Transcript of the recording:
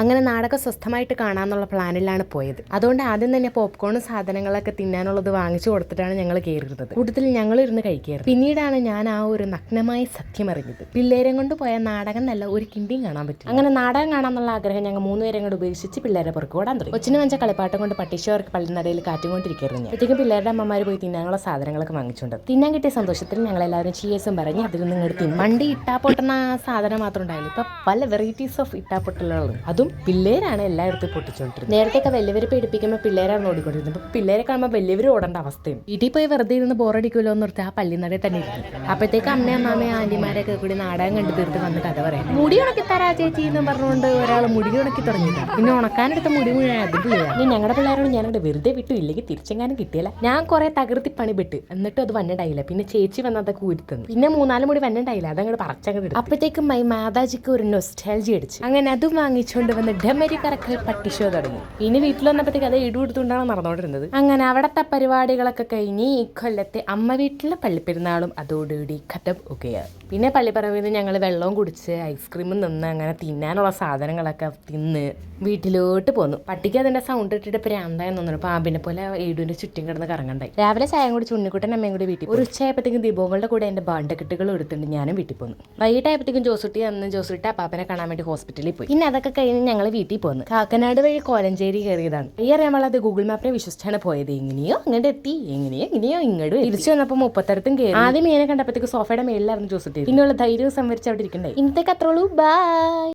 അങ്ങനെ നാടകം സ്വസ്ഥമായിട്ട് കാണാമെന്നുള്ള പ്ലാനിലാണ് പോയത്. അതുകൊണ്ട് ആദ്യം തന്നെ പോപ്കോണും സാധനങ്ങളൊക്കെ തിന്നാനുള്ളത് വാങ്ങിച്ചു കൊടുത്തിട്ടാണ് ഞങ്ങൾ കയറിയിരുന്നത്. കൂടുതൽ ഞങ്ങൾ ഇരുന്ന് കഴിക്കാറ്. പിന്നീടാണ് ഞാൻ ആ ഒരു നഗ്നമായ സത്യം അറിഞ്ഞത്. പിള്ളേരെ കൊണ്ട് പോയ നാടകം നല്ല ഒരു കിണ്ടിയും കാണാൻ പറ്റും. അങ്ങനെ നാടകം കാണാമെന്നുള്ള ആഗ്രഹം ഞങ്ങൾ 3 പേരും കൂടെ ഉപേക്ഷിച്ച് പിള്ളേരെ പുറകെ ഓടാൻ തുടങ്ങി. കൊച്ചിന് വെച്ച കളിപ്പാട്ടം കൊണ്ട് പട്ടിഷോർക്ക് പള്ളിനടയിൽ കാറ്റുകൊണ്ടിരിക്കുകയായിരുന്നു. അപ്പോഴത്തേക്കും പിള്ളേരുടെ അമ്മമാർ പോയി തിന്നാനുള്ള സാധനങ്ങളൊക്കെ വാങ്ങിച്ചുകൊണ്ട് തിന്നാൻ കിട്ടിയ സന്തോഷത്തിൽ ഞങ്ങളെല്ലാവരും ചീയേഴ്സും പറഞ്ഞ് അതിൽ നിന്ന് ഇങ്ങോട്ട് തിന്നു. വണ്ടി ഇട്ടാപ്പൊട്ടുന്ന സാധനം മാത്രം ഉണ്ടായില്ല, ഇപ്പൊ പല വെറൈറ്റീസ് ഓഫ് ഇട്ടാപ്പൊട്ടലുകളും. അതും പിള്ളേരാണ് എല്ലായിടത്തും പൊട്ടിച്ചോണ്ടിരുന്നത്. നേരത്തെയൊക്കെ വലിയവരെ പേടിപ്പിക്കുമ്പോൾ പിള്ളേരാണ് ഓടിക്കൊണ്ടിരുന്നത്. ഇപ്പൊ പിള്ളേരെ കാണുമ്പോൾ വലിയവർ ഓടേണ്ട അവസ്ഥയും. വീട്ടിൽ പോയി വെറുതെ ഇരുന്ന് ബോറടിക്കുമല്ലോ എന്ന് ഓർത്ത് ആ പള്ളിനടയിൽ തന്നെ ഇരുന്നു. അപ്പോഴത്തേക്ക് അമ്മയും ആന്റിമാരൊക്കെ കൂടി നാടകം കണ്ടു തീർത്ത് വന്ന് കഥ പറയാം. മുടി ഉണക്കി തരാ ചേച്ചി എന്ന് പറഞ്ഞുകൊണ്ട് ഒരാൾ മുടി ഉണക്കി തുടങ്ങിയതാണ്. പിന്നെ ഉണക്കാനെടുത്ത മുടി മുഴുവൻ അത് പിള്ളേരാണ്. ഇനി ഞങ്ങളുടെ പിള്ളേരോട് ഞാനവിടെ വെറുതെ വിട്ടു, ഇല്ലെങ്കിൽ തിരിച്ചെങ്ങാനും കിട്ടിയില്ല. ഞാൻ കുറെ തകർത്തി പണിപ്പെട്ട് എന്നിട്ടും അത് വന്നിട്ടായില്ല. പിന്നെ ചേച്ചി വന്നതൊക്കെ ഊരിത്തന്നു. പിന്നെ 3-4 മുടി വന്നിട്ടായില്ല, അതങ്ങോട്ട് പറച്ചങ്ങോട്ട് ഇടും. അപ്പോഴത്തേക്കും മാതാജിക്ക് ഒരു നൊസ്റ്റാൾജി അടിച്ചു. അങ്ങനെ അതും വാങ്ങിച്ചുകൊണ്ട് വന്ന് ഡെമരി കറക്കൽ പട്ടി ഷോ തുടങ്ങി. ഇനി വീട്ടിൽ വന്നപ്പോഴത്തേക്ക് അത് ഇടുകൊടുത്തുകൊണ്ടാണ് നടന്നുകൊണ്ടിരുന്നത്. അങ്ങനെ അവിടത്തെ പരിപാടികളൊക്കെ കഴിഞ്ഞ് ഇക്കൊല്ലത്തെ അമ്മ വീട്ടിലെ പള്ളിപ്പെരുന്നാളും അതോടുകൂടി ഖത്തം ഒക്കെയാണ്. പിന്നെ പള്ളിപ്പറമ്പിൽ നിന്ന് ഞങ്ങൾ വെള്ളവും കുടിച്ച് ഐസ്ക്രീമും നിന്ന് അങ്ങനെ തിന്നാനുള്ള സാധനങ്ങളൊക്കെ തിന്ന് വീട്ടിലോട്ട് പോന്നു. പട്ടിക്ക് അതിന്റെ സൗണ്ട് ഇട്ടിട്ട് പ്രാന്തായെന്ന് തോന്നുന്നു. പാമ്പിനെ പോലെ ഏടുവിന്റെ ചുറ്റും കിടന്ന് കറങ്ങണ്ടായി. രാവിലെ ചായം കൂടി ചുണ്ണിക്കുട്ടൻ അമ്മയും കൂടി വീട്ടിൽ. ഒരു ഉച്ചയായപ്പോഴത്തേക്കും ദീപങ്ങളുടെ കൂടെ എന്റെ ബാണ്ടക്കെട്ടുകൾ എടുത്തിട്ട് ഞാനും വീട്ടിൽ പോന്നു. വൈകിട്ടായപ്പോഴത്തേക്കും ജോസുട്ടി അപ്പാപ്പനെ കാണാൻ വേണ്ടി ഹോസ്പിറ്റലിൽ പോയി. പിന്നെ അതൊക്കെ കഴിഞ്ഞ് ഞങ്ങൾ വീട്ടിൽ പോന്നു. കാക്കനാട് വഴി കോലഞ്ചേരി കയറിയതാണ്. ഈ അറിയാമത് ഗൂഗിൾ മാപ്പിനെ വിശ്വസിച്ചാണ് പോയത്. എങ്ങനെയോ അങ്ങോട്ട് എത്തി, എങ്ങനെയോ ഇങ്ങോട്ട് തിരിച്ചു വന്നപ്പോൾ 30 കയറി. ആദ്യം മീനെ കണ്ടപ്പോഴത്തേക്ക് സോഫയുടെ മേളിലായിരുന്നു ജോസുട്ടി. പിന്നെയുള്ള ധൈര്യം സംവരിച്ച് അവിടെ ഇരിക്കണ്ടായി. ഇന്നത്തേക്ക് അത്രയുള്ളൂ. ബൈ.